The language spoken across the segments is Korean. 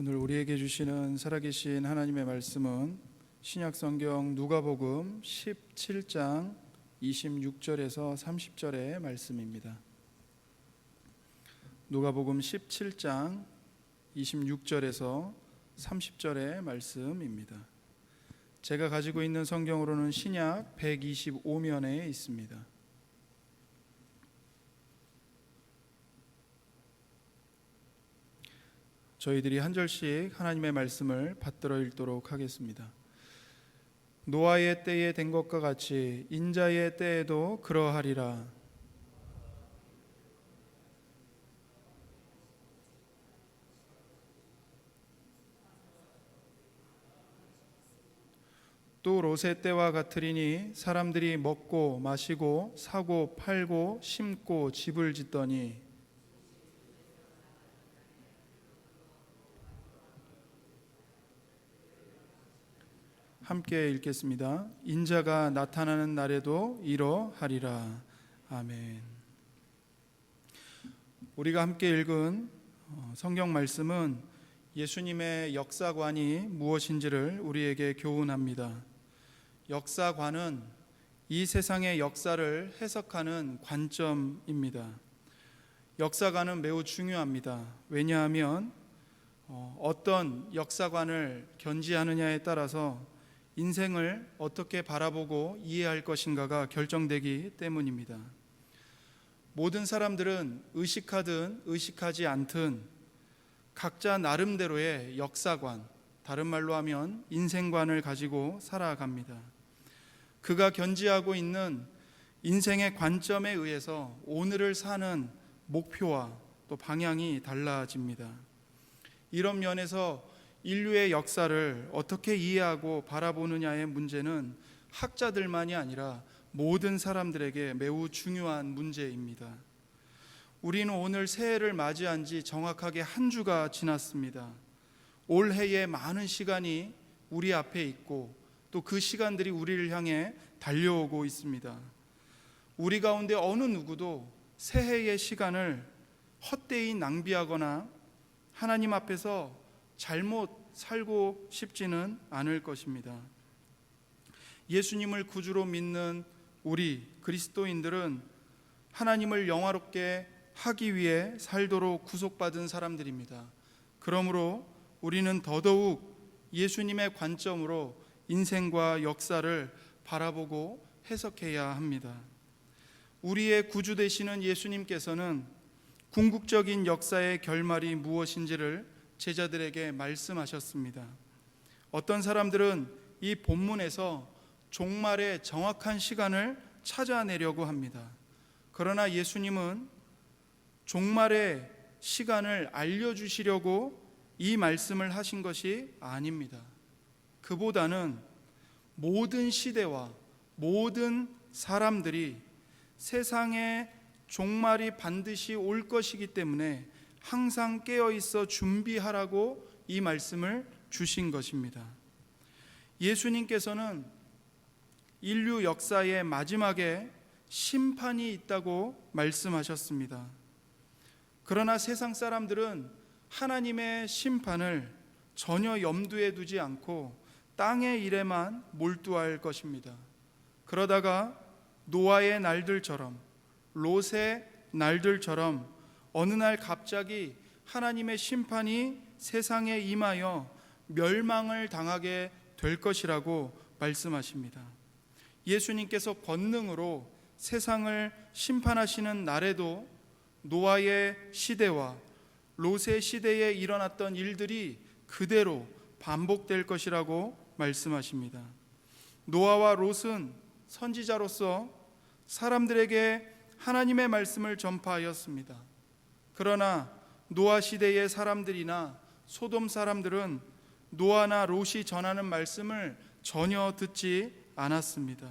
오늘 우리에게 주시는 살아계신 하나님의 말씀은 신약성경 누가복음 17장 26절에서 30절의 말씀입니다. 누가복음 17장 26절에서 30절의 말씀입니다. 제가 가지고 있는 성경으로는 신약 125면에 있습니다. 저희들이 한 절씩 하나님의 말씀을 받들어 읽도록 하겠습니다. 노아의 때에 된 것과 같이 인자의 때에도 그러하리라. 또 롯의 때와 같으리니 사람들이 먹고 마시고 사고 팔고 심고 집을 짓더니 함께 읽겠습니다. 인자가 나타나는 날에도 이러하리라. 아멘. 우리가 함께 읽은 성경 말씀은 예수님의 역사관이 무엇인지를 우리에게 교훈합니다. 역사관은 이 세상의 역사를 해석하는 관점입니다. 역사관은 매우 중요합니다. 왜냐하면 어떤 역사관을 견지하느냐에 따라서 인생을 어떻게 바라보고 이해할 것인가가 결정되기 때문입니다. 모든 사람들은 의식하든 의식하지 않든 각자 나름대로의 역사관, 다른 말로 하면 인생관을 가지고 살아갑니다. 그가 견지하고 있는 인생의 관점에 의해서 오늘을 사는 목표와 또 방향이 달라집니다. 이런 면에서 인류의 역사를 어떻게 이해하고 바라보느냐의 문제는 학자들만이 아니라 모든 사람들에게 매우 중요한 문제입니다. 우리는 오늘 새해를 맞이한 지 정확하게 한 주가 지났습니다. 올해의 많은 시간이 우리 앞에 있고 또 그 시간들이 우리를 향해 달려오고 있습니다. 우리 가운데 어느 누구도 새해의 시간을 헛되이 낭비하거나 하나님 앞에서 잘못 살고 싶지는 않을 것입니다. 예수님을 구주로 믿는 우리 그리스도인들은 하나님을 영화롭게 하기 위해 살도록 구속받은 사람들입니다. 그러므로 우리는 더더욱 예수님의 관점으로 인생과 역사를 바라보고 해석해야 합니다. 우리의 구주 되시는 예수님께서는 궁극적인 역사의 결말이 무엇인지를 제자들에게 말씀하셨습니다. 어떤 사람들은 이 본문에서 종말의 정확한 시간을 찾아내려고 합니다. 그러나 예수님은 종말의 시간을 알려주시려고 이 말씀을 하신 것이 아닙니다. 그보다는 모든 시대와 모든 사람들이 세상의 종말이 반드시 올 것이기 때문에 항상 깨어있어 준비하라고 이 말씀을 주신 것입니다. 예수님께서는 인류 역사의 마지막에 심판이 있다고 말씀하셨습니다. 그러나 세상 사람들은 하나님의 심판을 전혀 염두에 두지 않고 땅의 일에만 몰두할 것입니다. 그러다가 노아의 날들처럼 롯의 날들처럼 어느 날 갑자기 하나님의 심판이 세상에 임하여 멸망을 당하게 될 것이라고 말씀하십니다. 예수님께서 권능으로 세상을 심판하시는 날에도 노아의 시대와 롯의 시대에 일어났던 일들이 그대로 반복될 것이라고 말씀하십니다. 노아와 롯은 선지자로서 사람들에게 하나님의 말씀을 전파하였습니다. 그러나 노아 시대의 사람들이나 소돔 사람들은 노아나 롯이 전하는 말씀을 전혀 듣지 않았습니다.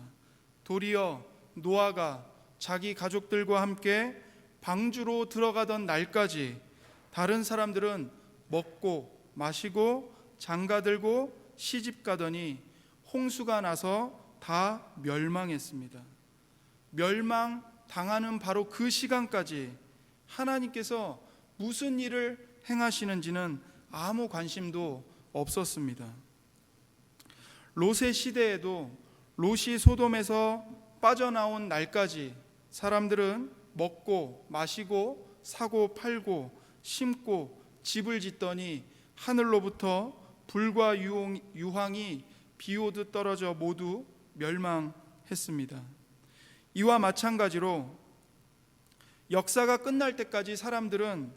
도리어 노아가 자기 가족들과 함께 방주로 들어가던 날까지 다른 사람들은 먹고 마시고 장가들고 시집가더니 홍수가 나서 다 멸망했습니다. 멸망당하는 바로 그 시간까지 하나님께서 무슨 일을 행하시는지는 아무 관심도 없었습니다. 롯의 시대에도 롯이 소돔에서 빠져나온 날까지 사람들은 먹고 마시고 사고 팔고 심고 집을 짓더니 하늘로부터 불과 유황이 비오듯 떨어져 모두 멸망했습니다. 이와 마찬가지로 역사가 끝날 때까지 사람들은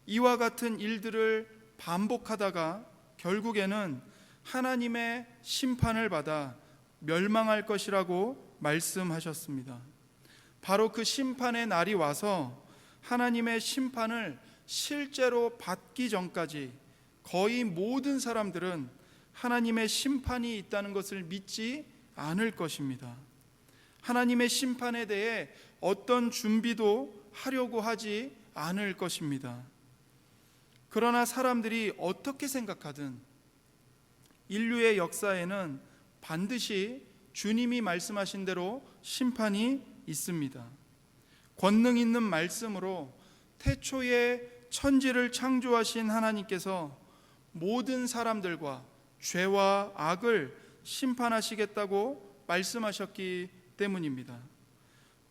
이와 같은 일들을 반복하다가 결국에는 하나님의 심판을 받아 멸망할 것이라고 말씀하셨습니다. 바로 그 심판의 날이 와서 하나님의 심판을 실제로 받기 전까지 거의 모든 사람들은 하나님의 심판이 있다는 것을 믿지 않을 것입니다. 하나님의 심판에 대해 어떤 준비도 하려고 하지 않을 것입니다. 그러나 사람들이 어떻게 생각하든 인류의 역사에는 반드시 주님이 말씀하신 대로 심판이 있습니다. 권능 있는 말씀으로 태초에 천지를 창조하신 하나님께서 모든 사람들과 죄와 악을 심판하시겠다고 말씀하셨기 때문입니다.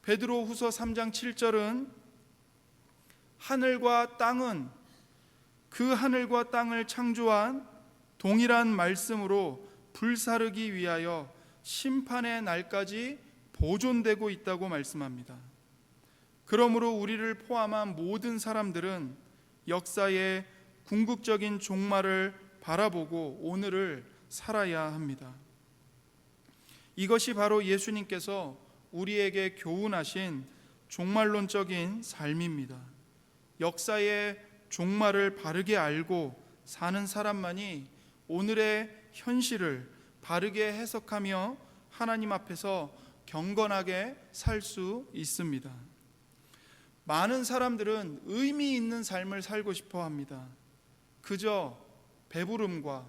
베드로후서 3장 7절은 하늘과 땅은 그 하늘과 땅을 창조한 동일한 말씀으로 불사르기 위하여 심판의 날까지 보존되고 있다고 말씀합니다. 그러므로 우리를 포함한 모든 사람들은 역사의 궁극적인 종말을 바라보고 오늘을 살아야 합니다. 이것이 바로 예수님께서 우리에게 교훈하신 종말론적인 삶입니다. 역사의 종말을 바르게 알고 사는 사람만이 오늘의 현실을 바르게 해석하며 하나님 앞에서 경건하게 살 수 있습니다. 많은 사람들은 의미 있는 삶을 살고 싶어 합니다. 그저 배부름과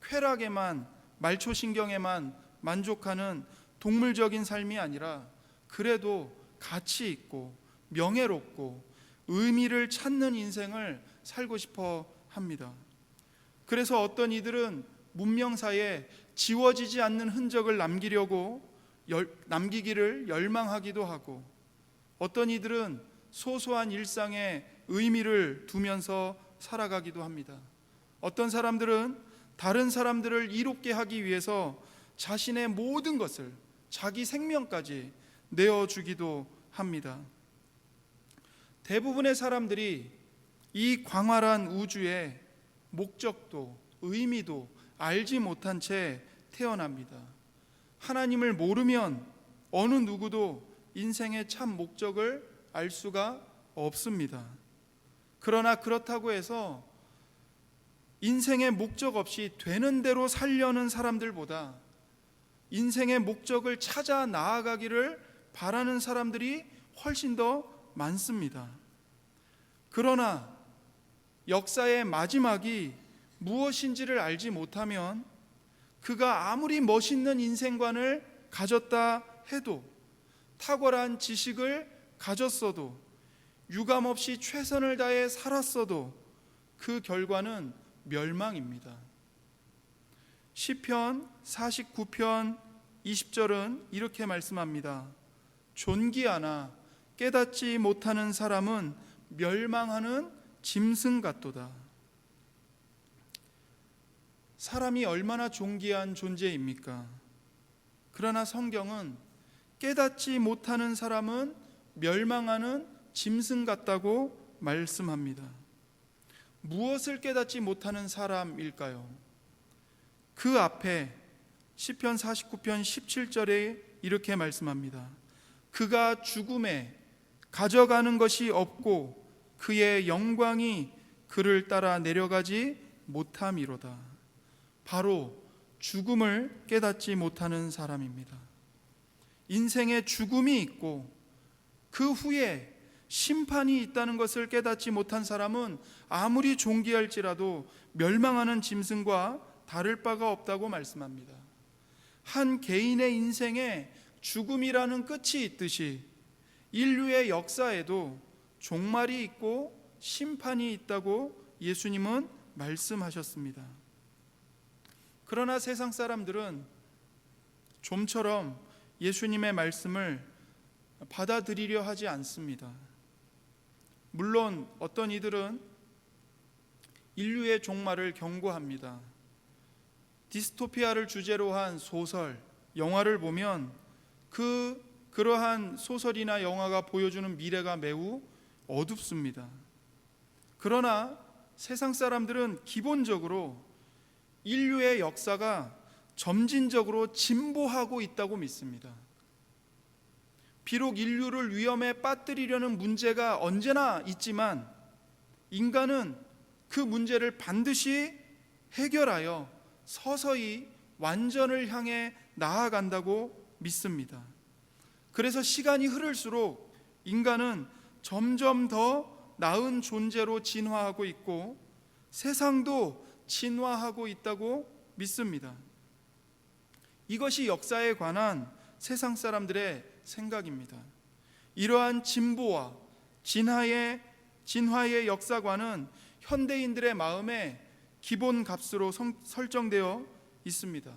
쾌락에만, 말초신경에만 만족하는 동물적인 삶이 아니라 그래도 가치 있고 명예롭고 의미를 찾는 인생을 살고 싶어 합니다. 그래서 어떤 이들은 문명사에 지워지지 않는 흔적을 남기기를 열망하기도 하고, 어떤 이들은 소소한 일상에 의미를 두면서 살아가기도 합니다. 어떤 사람들은 다른 사람들을 이롭게 하기 위해서 자신의 모든 것을, 자기 생명까지 내어주기도 합니다. 대부분의 사람들이 이 광활한 우주의 목적도 의미도 알지 못한 채 태어납니다. 하나님을 모르면 어느 누구도 인생의 참 목적을 알 수가 없습니다. 그러나 그렇다고 해서 인생의 목적 없이 되는 대로 살려는 사람들보다 인생의 목적을 찾아 나아가기를 바라는 사람들이 훨씬 더 많습니다. 그러나 역사의 마지막이 무엇인지를 알지 못하면 그가 아무리 멋있는 인생관을 가졌다 해도, 탁월한 지식을 가졌어도, 유감없이 최선을 다해 살았어도 그 결과는 멸망입니다. 시편 49편 20절은 이렇게 말씀합니다. 존귀하나 깨닫지 못하는 사람은 멸망하는 짐승 같도다. 사람이 얼마나 존귀한 존재입니까? 그러나 성경은 깨닫지 못하는 사람은 멸망하는 짐승 같다고 말씀합니다. 무엇을 깨닫지 못하는 사람일까요? 그 앞에 시편 49편 17절에 이렇게 말씀합니다. 그가 죽음에 가져가는 것이 없고 그의 영광이 그를 따라 내려가지 못함이로다. 바로 죽음을 깨닫지 못하는 사람입니다. 인생에 죽음이 있고 그 후에 심판이 있다는 것을 깨닫지 못한 사람은 아무리 존귀할지라도 멸망하는 짐승과 다를 바가 없다고 말씀합니다. 한 개인의 인생에 죽음이라는 끝이 있듯이 인류의 역사에도 종말이 있고 심판이 있다고 예수님은 말씀하셨습니다. 그러나 세상 사람들은 좀처럼 예수님의 말씀을 받아들이려 하지 않습니다. 물론 어떤 이들은 인류의 종말을 경고합니다. 디스토피아를 주제로 한 소설, 영화를 보면 그러한 소설이나 영화가 보여주는 미래가 매우 어둡습니다. 그러나 세상 사람들은 기본적으로 인류의 역사가 점진적으로 진보하고 있다고 믿습니다. 비록 인류를 위험에 빠뜨리려는 문제가 언제나 있지만 인간은 그 문제를 반드시 해결하여 서서히 완전을 향해 나아간다고 믿습니다. 그래서 시간이 흐를수록 인간은 점점 더 나은 존재로 진화하고 있고 세상도 진화하고 있다고 믿습니다. 이것이 역사에 관한 세상 사람들의 생각입니다. 이러한 진보와 진화의 역사관은 현대인들의 마음에 기본 값으로 설정되어 있습니다.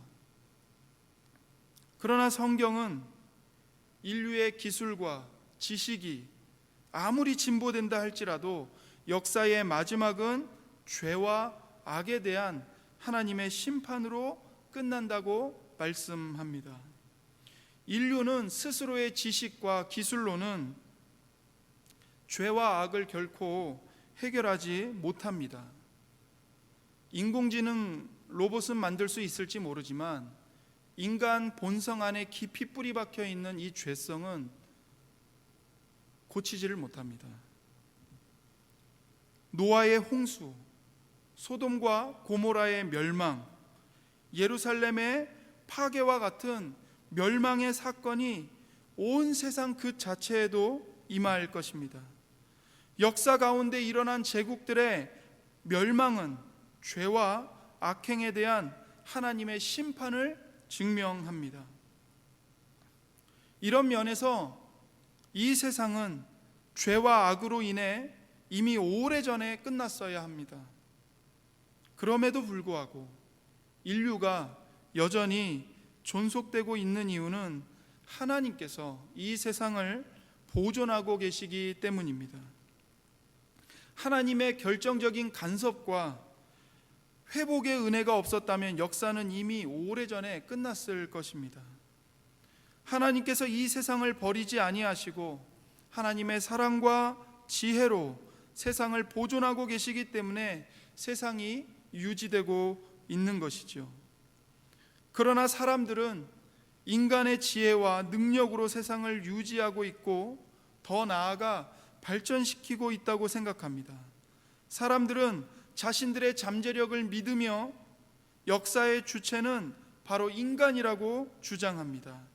그러나 성경은 인류의 기술과 지식이 아무리 진보된다 할지라도 역사의 마지막은 죄와 악에 대한 하나님의 심판으로 끝난다고 말씀합니다. 인류는 스스로의 지식과 기술로는 죄와 악을 결코 해결하지 못합니다. 인공지능 로봇은 만들 수 있을지 모르지만 인간 본성 안에 깊이 뿌리 박혀 있는 이 죄성은 고치지를 못합니다. 노아의 홍수, 소돔과 고모라의 멸망, 예루살렘의 파괴와 같은 멸망의 사건이 온 세상 그 자체에도 임할 것입니다. 역사 가운데 일어난 제국들의 멸망은 죄와 악행에 대한 하나님의 심판을 증명합니다. 이런 면에서 이 세상은 죄와 악으로 인해 이미 오래전에 끝났어야 합니다. 그럼에도 불구하고 인류가 여전히 존속되고 있는 이유는 하나님께서 이 세상을 보존하고 계시기 때문입니다. 하나님의 결정적인 간섭과 회복의 은혜가 없었다면 역사는 이미 오래전에 끝났을 것입니다. 하나님께서 이 세상을 버리지 아니하시고 하나님의 사랑과 지혜로 세상을 보존하고 계시기 때문에 세상이 유지되고 있는 것이죠. 그러나 사람들은 인간의 지혜와 능력으로 세상을 유지하고 있고 더 나아가 발전시키고 있다고 생각합니다. 사람들은 자신들의 잠재력을 믿으며 역사의 주체는 바로 인간이라고 주장합니다.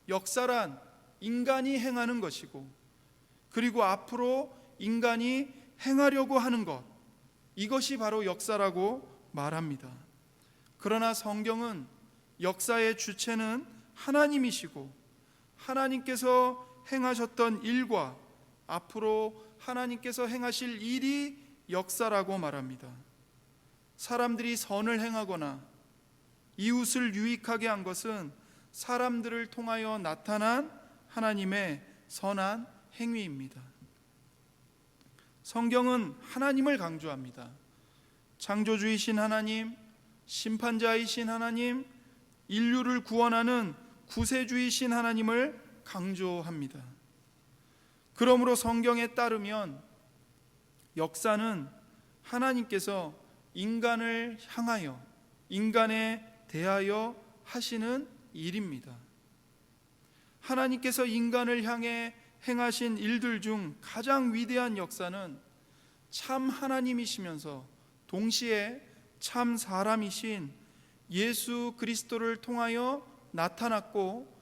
역사란 인간이 행하는 것이고 그리고 앞으로 인간이 행하려고 하는 것, 이것이 바로 역사라고 말합니다. 그러나 성경은 역사의 주체는 하나님이시고 하나님께서 행하셨던 일과 앞으로 하나님께서 행하실 일이 역사라고 말합니다. 사람들이 선을 행하거나 이웃을 유익하게 한 것은 사람들을 통하여 나타난 하나님의 선한 행위입니다. 성경은 하나님을 강조합니다. 창조주이신 하나님, 심판자이신 하나님, 인류를 구원하는 구세주이신 하나님을 강조합니다. 그러므로 성경에 따르면 역사는 하나님께서 인간을 향하여 인간에 대하여 하시는 일입니다. 하나님께서 인간을 향해 행하신 일들 중 가장 위대한 역사는 참 하나님이시면서 동시에 참 사람이신 예수 그리스도를 통하여 나타났고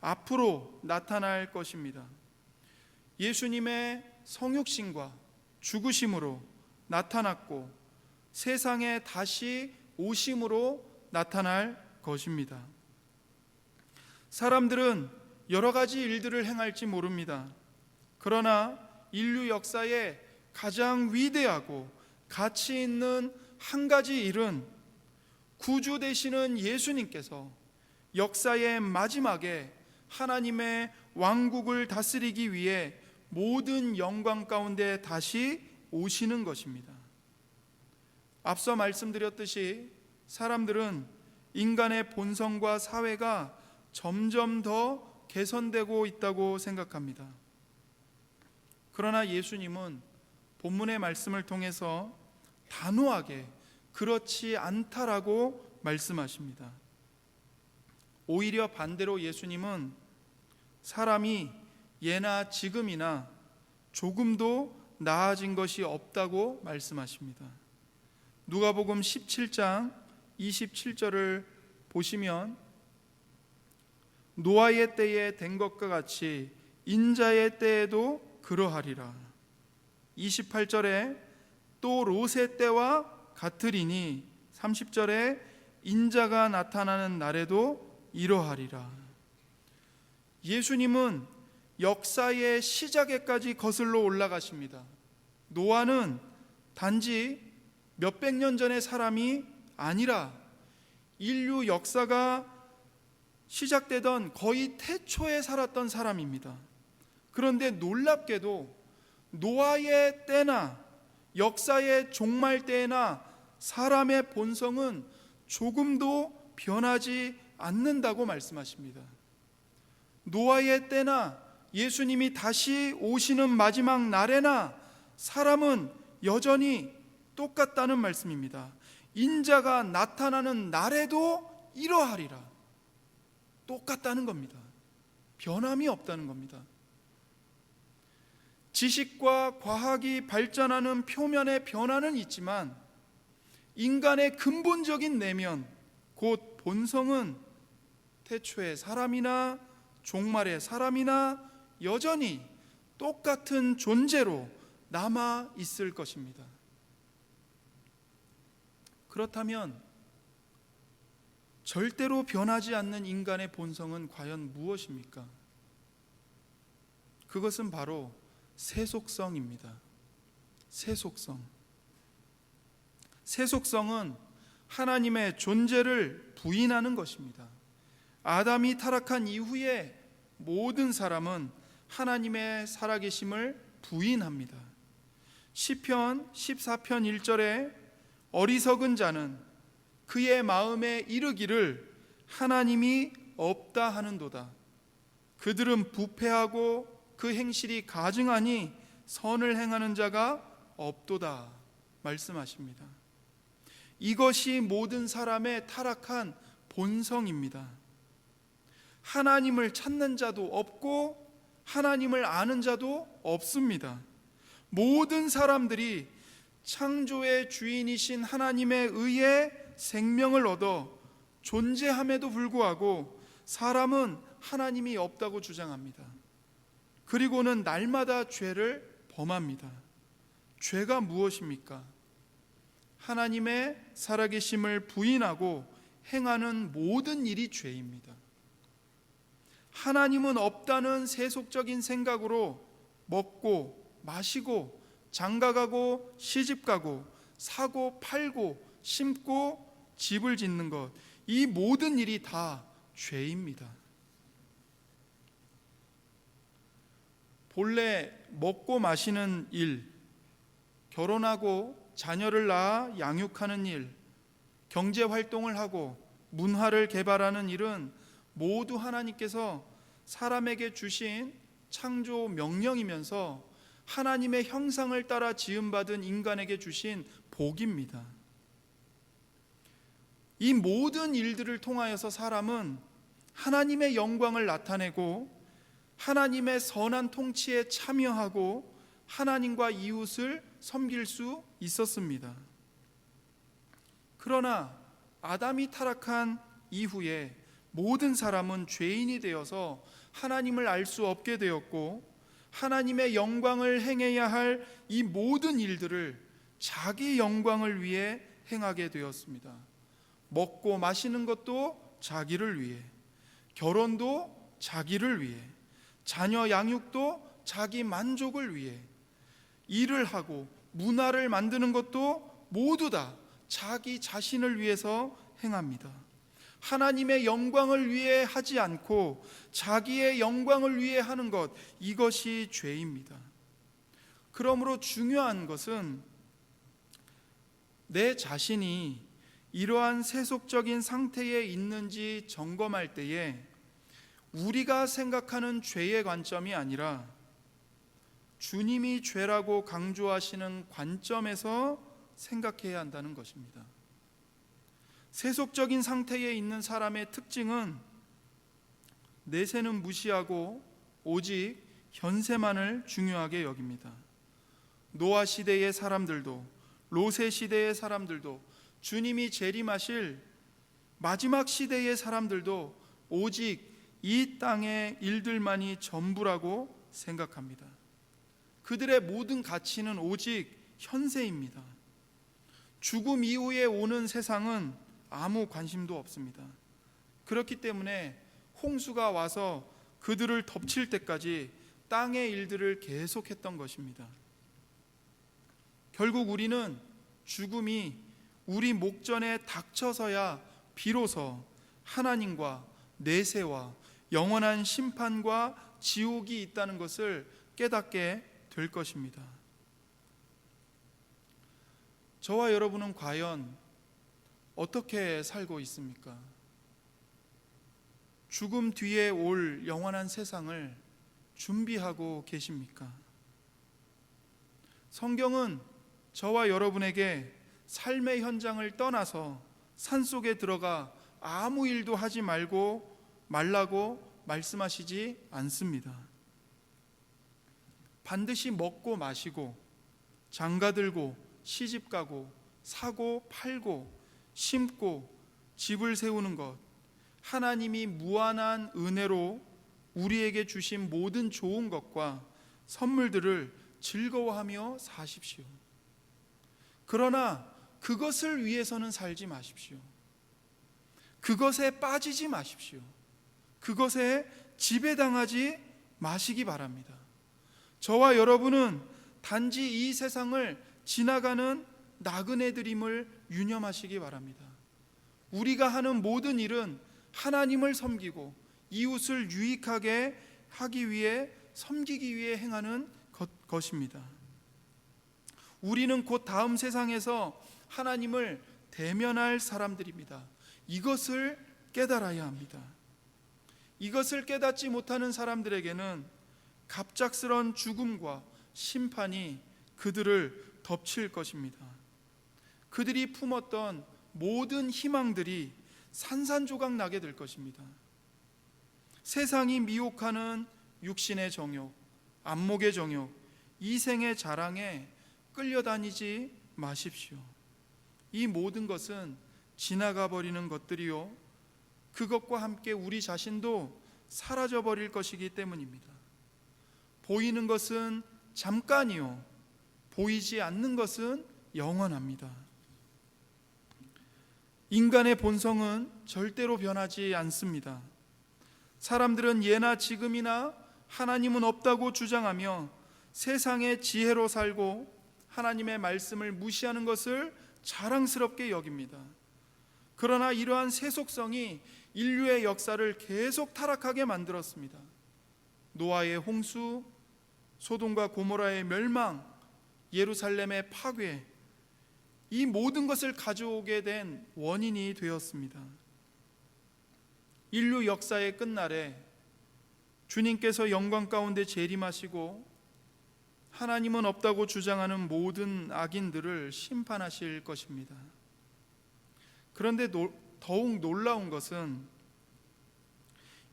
앞으로 나타날 것입니다. 예수님의 성육신과 죽으심으로 나타났고 세상에 다시 오심으로 나타날 것입니다. 사람들은 여러 가지 일들을 행할지 모릅니다. 그러나 인류 역사에 가장 위대하고 가치 있는 한 가지 일은 구주 되시는 예수님께서 역사의 마지막에 하나님의 왕국을 다스리기 위해 모든 영광 가운데 다시 오시는 것입니다. 앞서 말씀드렸듯이 사람들은 인간의 본성과 사회가 점점 더 개선되고 있다고 생각합니다. 그러나 예수님은 본문의 말씀을 통해서 단호하게 그렇지 않다라고 말씀하십니다. 오히려 반대로 예수님은 사람이 예나 지금이나 조금도 나아진 것이 없다고 말씀하십니다. 누가복음 17장 27절을 보시면 노아의 때에 된 것과 같이 인자의 때에도 그러하리라. 28절에 또 롯의 때와 같으리니 30절에 인자가 나타나는 날에도 이러하리라. 예수님은 역사의 시작에까지 거슬러 올라가십니다. 노아는 단지 몇백 년 전의 사람이 아니라 인류 역사가 시작되던 거의 태초에 살았던 사람입니다. 그런데 놀랍게도 노아의 때나 역사의 종말 때나 사람의 본성은 조금도 변하지 않는다고 말씀하십니다. 노아의 때나 예수님이 다시 오시는 마지막 날에나 사람은 여전히 똑같다는 말씀입니다. 인자가 나타나는 날에도 이러하리라. 똑같다는 겁니다. 변함이 없다는 겁니다. 지식과 과학이 발전하는 표면의 변화는 있지만 인간의 근본적인 내면, 곧 본성은 태초의 사람이나 종말의 사람이나 여전히 똑같은 존재로 남아 있을 것입니다. 그렇다면 절대로 변하지 않는 인간의 본성은 과연 무엇입니까? 그것은 바로 세속성입니다. 세속성. 세속성은 하나님의 존재를 부인하는 것입니다. 아담이 타락한 이후에 모든 사람은 하나님의 살아계심을 부인합니다. 시편 14편 1절에 어리석은 자는 그의 마음에 이르기를 하나님이 없다 하는도다. 그들은 부패하고 그 행실이 가증하니 선을 행하는 자가 없도다 말씀하십니다. 이것이 모든 사람의 타락한 본성입니다. 하나님을 찾는 자도 없고 하나님을 아는 자도 없습니다. 모든 사람들이 창조의 주인이신 하나님에 의해 생명을 얻어 존재함에도 불구하고 사람은 하나님이 없다고 주장합니다. 그리고는 날마다 죄를 범합니다. 죄가 무엇입니까? 하나님의 살아계심을 부인하고 행하는 모든 일이 죄입니다. 하나님은 없다는 세속적인 생각으로 먹고 마시고 장가가고 시집가고 사고 팔고 심고 집을 짓는 것, 이 모든 일이 다 죄입니다. 본래 먹고 마시는 일, 결혼하고 자녀를 낳아 양육하는 일, 경제활동을 하고 문화를 개발하는 일은 모두 하나님께서 사람에게 주신 창조 명령이면서 하나님의 형상을 따라 지음받은 인간에게 주신 복입니다. 이 모든 일들을 통하여서 사람은 하나님의 영광을 나타내고 하나님의 선한 통치에 참여하고 하나님과 이웃을 섬길 수 있었습니다. 그러나 아담이 타락한 이후에 모든 사람은 죄인이 되어서 하나님을 알 수 없게 되었고 하나님의 영광을 행해야 할 이 모든 일들을 자기 영광을 위해 행하게 되었습니다. 먹고 마시는 것도 자기를 위해, 결혼도 자기를 위해, 자녀 양육도 자기 만족을 위해, 일을 하고 문화를 만드는 것도 모두 다 자기 자신을 위해서 행합니다. 하나님의 영광을 위해 하지 않고 자기의 영광을 위해 하는 것, 이것이 죄입니다. 그러므로 중요한 것은 내 자신이 이러한 세속적인 상태에 있는지 점검할 때에 우리가 생각하는 죄의 관점이 아니라 주님이 죄라고 강조하시는 관점에서 생각해야 한다는 것입니다. 세속적인 상태에 있는 사람의 특징은 내세는 무시하고 오직 현세만을 중요하게 여깁니다. 노아 시대의 사람들도 롯의 시대의 사람들도 주님이 재림하실 마지막 시대의 사람들도 오직 이 땅의 일들만이 전부라고 생각합니다. 그들의 모든 가치는 오직 현세입니다. 죽음 이후에 오는 세상은 아무 관심도 없습니다. 그렇기 때문에 홍수가 와서 그들을 덮칠 때까지 땅의 일들을 계속했던 것입니다. 결국 우리는 죽음이 우리 목전에 닥쳐서야 비로소 하나님과 내세와 영원한 심판과 지옥이 있다는 것을 깨닫게 될 것입니다. 저와 여러분은 과연 어떻게 살고 있습니까? 죽음 뒤에 올 영원한 세상을 준비하고 계십니까? 성경은 저와 여러분에게 삶의 현장을 떠나서 산속에 들어가 아무 일도 하지 말라고 말씀하시지 않습니다. 반드시 먹고 마시고 장가들고 시집가고 사고 팔고 심고 집을 세우는 것, 하나님이 무한한 은혜로 우리에게 주신 모든 좋은 것과 선물들을 즐거워하며 사십시오. 그러나 그것을 위해서는 살지 마십시오. 그것에 빠지지 마십시오. 그것에 지배당하지 마시기 바랍니다. 저와 여러분은 단지 이 세상을 지나가는 나그네들임을 유념하시기 바랍니다. 우리가 하는 모든 일은 하나님을 섬기고 이웃을 유익하게 하기 위해, 섬기기 위해 행하는 것입니다. 우리는 곧 다음 세상에서 하나님을 대면할 사람들입니다. 이것을 깨달아야 합니다. 이것을 깨닫지 못하는 사람들에게는 갑작스런 죽음과 심판이 그들을 덮칠 것입니다. 그들이 품었던 모든 희망들이 산산조각 나게 될 것입니다. 세상이 미혹하는 육신의 정욕, 안목의 정욕, 이생의 자랑에 끌려다니지 마십시오. 이 모든 것은 지나가 버리는 것들이요, 그것과 함께 우리 자신도 사라져 버릴 것이기 때문입니다. 보이는 것은 잠깐이요, 보이지 않는 것은 영원합니다. 인간의 본성은 절대로 변하지 않습니다. 사람들은 예나 지금이나 하나님은 없다고 주장하며 세상의 지혜로 살고 하나님의 말씀을 무시하는 것을 자랑스럽게 여깁니다. 그러나 이러한 세속성이 인류의 역사를 계속 타락하게 만들었습니다. 노아의 홍수, 소돔과 고모라의 멸망, 예루살렘의 파괴, 이 모든 것을 가져오게 된 원인이 되었습니다. 인류 역사의 끝날에 주님께서 영광 가운데 재림하시고 하나님은 없다고 주장하는 모든 악인들을 심판하실 것입니다. 그런데 더욱 놀라운 것은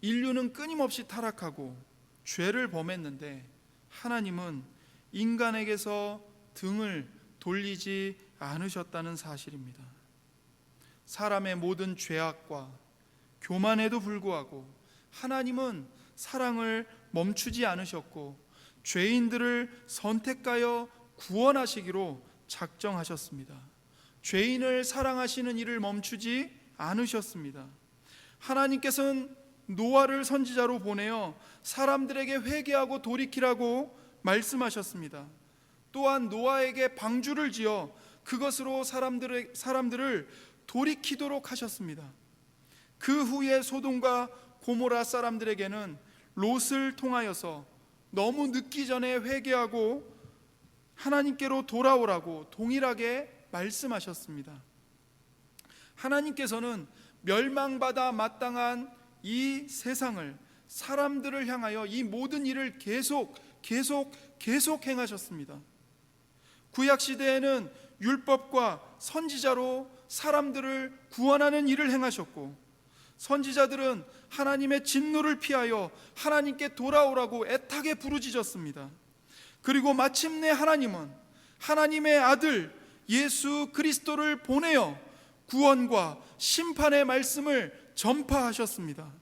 인류는 끊임없이 타락하고 죄를 범했는데 하나님은 인간에게서 등을 돌리지 않으셨다는 사실입니다. 사람의 모든 죄악과 교만에도 불구하고 하나님은 사랑을 멈추지 않으셨고 죄인들을 선택하여 구원하시기로 작정하셨습니다. 죄인을 사랑하시는 일을 멈추지 않으셨습니다. 하나님께서는 노아를 선지자로 보내어 사람들에게 회개하고 돌이키라고 말씀하셨습니다. 또한 노아에게 방주를 지어 그것으로 사람들을 돌이키도록 하셨습니다. 그 후에 소돔과 고모라 사람들에게는 롯을 통하여서 너무 늦기 전에 회개하고 하나님께로 돌아오라고 동일하게 말씀하셨습니다. 하나님께서는 멸망받아 마땅한 이 세상을, 사람들을 향하여 이 모든 일을 계속 행하셨습니다. 구약시대에는 율법과 선지자로 사람들을 구원하는 일을 행하셨고, 선지자들은 하나님의 진노를 피하여 하나님께 돌아오라고 애타게 부르짖었습니다. 그리고 마침내 하나님은 하나님의 아들 예수 그리스도를 보내어 구원과 심판의 말씀을 전파하셨습니다.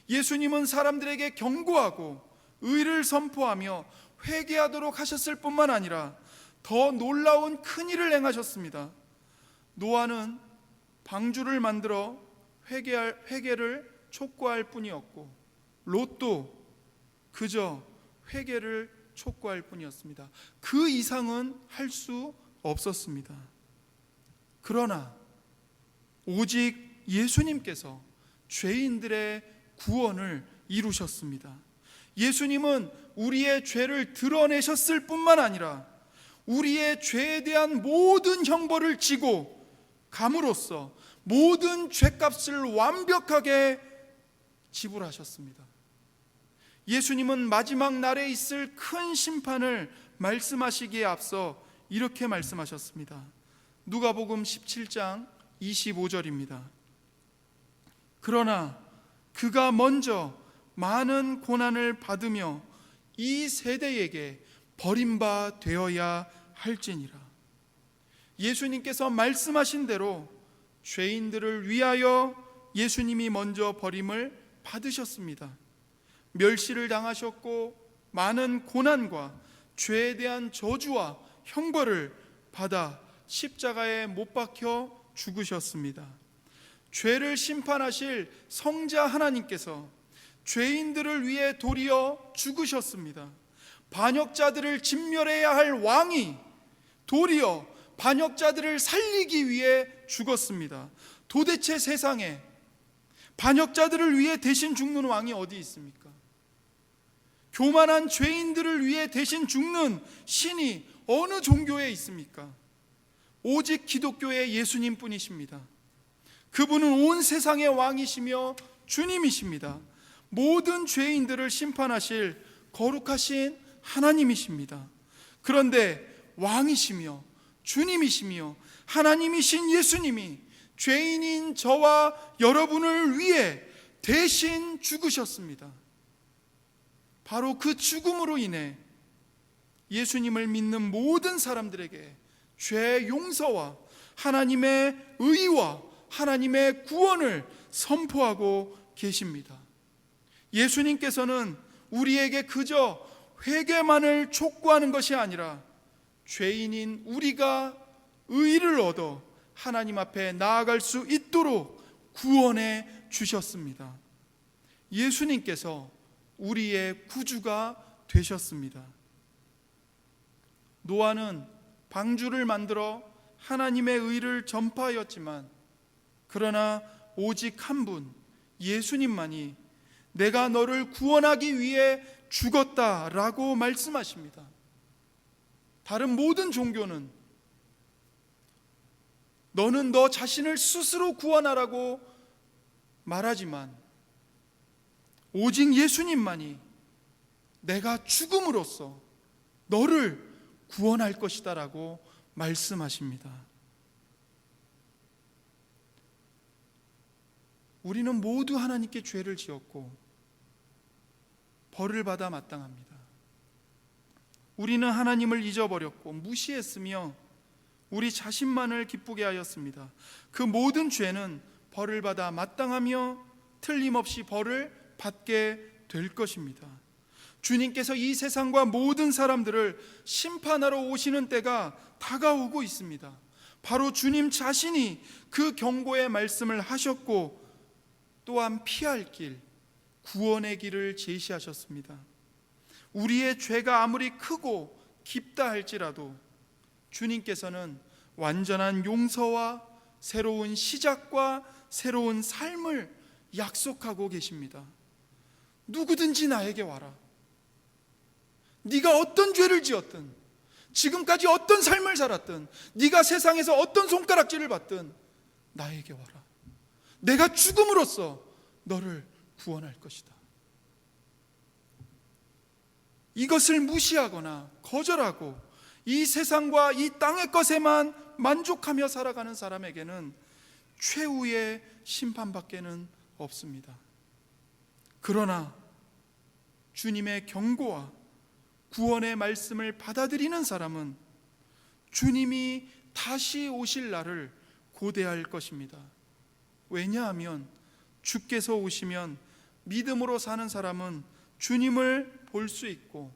예수님은 사람들에게 경고하고 의를 선포하며 회개하도록 하셨을 뿐만 아니라 더 놀라운 큰 일을 행하셨습니다. 노아는 방주를 만들어 회개를 촉구할 뿐이었고, 롯도 그저 회개를 촉구할 뿐이었습니다. 그 이상은 할 수 없었습니다. 그러나 오직 예수님께서 죄인들의 구원을 이루셨습니다. 예수님은 우리의 죄를 드러내셨을 뿐만 아니라 우리의 죄에 대한 모든 형벌을 지고 감으로써 모든 죄값을 완벽하게 지불하셨습니다. 예수님은 마지막 날에 있을 큰 심판을 말씀하시기에 앞서 이렇게 말씀하셨습니다. 누가복음 17장 25절입니다. 그러나 그가 먼저 많은 고난을 받으며 이 세대에게 버림바 되어야 할지니라. 예수님께서 말씀하신 대로 죄인들을 위하여 예수님이 먼저 버림을 받으셨습니다. 멸시를 당하셨고 많은 고난과 죄에 대한 저주와 형벌을 받아 십자가에 못 박혀 죽으셨습니다. 죄를 심판하실 성자 하나님께서 죄인들을 위해 도리어 죽으셨습니다. 반역자들을 진멸해야 할 왕이 도리어 반역자들을 살리기 위해 죽었습니다. 도대체 세상에 반역자들을 위해 대신 죽는 왕이 어디 있습니까? 교만한 죄인들을 위해 대신 죽는 신이 어느 종교에 있습니까? 오직 기독교의 예수님뿐이십니다. 그분은 온 세상의 왕이시며 주님이십니다. 모든 죄인들을 심판하실 거룩하신 하나님이십니다. 그런데 왕이시며 주님이시며 하나님이신 예수님이 죄인인 저와 여러분을 위해 대신 죽으셨습니다. 바로 그 죽음으로 인해 예수님을 믿는 모든 사람들에게 죄 용서와 하나님의 의와 하나님의 구원을 선포하고 계십니다. 예수님께서는 우리에게 그저 회개만을 촉구하는 것이 아니라 죄인인 우리가 의를 얻어 하나님 앞에 나아갈 수 있도록 구원해 주셨습니다. 예수님께서 우리의 구주가 되셨습니다. 노아는 방주를 만들어 하나님의 의를 전파하였지만, 그러나 오직 한 분, 예수님만이 내가 너를 구원하기 위해 죽었다라고 말씀하십니다. 다른 모든 종교는 너는 너 자신을 스스로 구원하라고 말하지만 오직 예수님만이 내가 죽음으로써 너를 구원할 것이다 라고 말씀하십니다. 우리는 모두 하나님께 죄를 지었고 벌을 받아 마땅합니다. 우리는 하나님을 잊어버렸고 무시했으며 우리 자신만을 기쁘게 하였습니다. 그 모든 죄는 벌을 받아 마땅하며 틀림없이 벌을 받게 될 것입니다. 주님께서 이 세상과 모든 사람들을 심판하러 오시는 때가 다가오고 있습니다. 바로 주님 자신이 그 경고의 말씀을 하셨고 또한 피할 길, 구원의 길을 제시하셨습니다. 우리의 죄가 아무리 크고 깊다 할지라도 주님께서는 완전한 용서와 새로운 시작과 새로운 삶을 약속하고 계십니다. 누구든지 나에게 와라. 네가 어떤 죄를 지었든, 지금까지 어떤 삶을 살았든, 네가 세상에서 어떤 손가락질을 받든 나에게 와라. 내가 죽음으로써 너를 구원할 것이다. 이것을 무시하거나 거절하고 이 세상과 이 땅의 것에만 만족하며 살아가는 사람에게는 최후의 심판밖에는 없습니다. 그러나 주님의 경고와 구원의 말씀을 받아들이는 사람은 주님이 다시 오실 날을 고대할 것입니다. 왜냐하면 주께서 오시면 믿음으로 사는 사람은 주님을 볼 수 있고,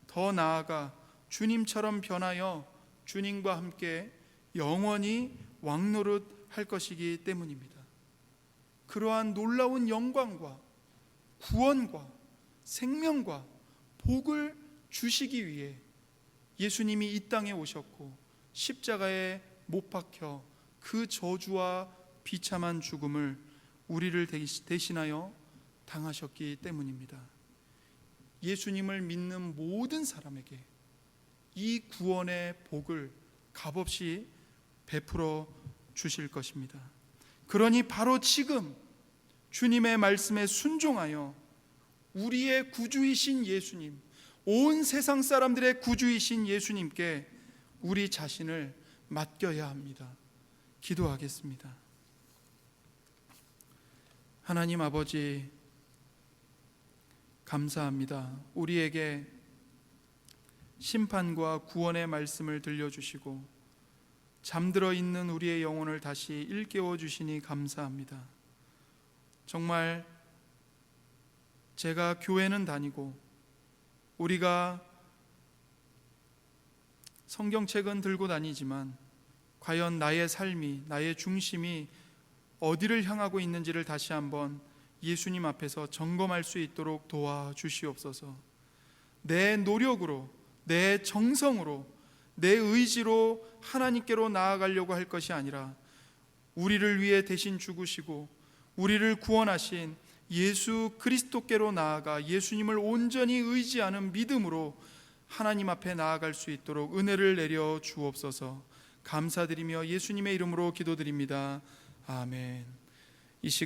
더 나아가 주님처럼 변하여 주님과 함께 영원히 왕노릇할 것이기 때문입니다. 그러한 놀라운 영광과 구원과 생명과 복을 주시기 위해 예수님이 이 땅에 오셨고 십자가에 못 박혀 그 저주와 비참한 죽음을 우리를 대신하여 당하셨기 때문입니다. 예수님을 믿는 모든 사람에게 이 구원의 복을 값없이 베풀어 주실 것입니다. 그러니 바로 지금 주님의 말씀에 순종하여 우리의 구주이신 예수님, 온 세상 사람들의 구주이신 예수님께 우리 자신을 맡겨야 합니다. 기도하겠습니다. 하나님 아버지, 감사합니다. 우리에게 심판과 구원의 말씀을 들려주시고 잠들어 있는 우리의 영혼을 다시 일깨워 주시니 감사합니다. 정말 제가 교회는 다니고 우리가 성경책은 들고 다니지만 과연 나의 삶이, 나의 중심이 어디를 향하고 있는지를 다시 한번 예수님 앞에서 점검할 수 있도록 도와주시옵소서. 내 노력으로, 내 정성으로, 내 의지로 하나님께로 나아가려고 할 것이 아니라 우리를 위해 대신 죽으시고 우리를 구원하신 예수 그리스도께로 나아가 예수님을 온전히 의지하는 믿음으로 하나님 앞에 나아갈 수 있도록 은혜를 내려 주옵소서. 감사드리며 예수님의 이름으로 기도드립니다. 아멘. 이 시간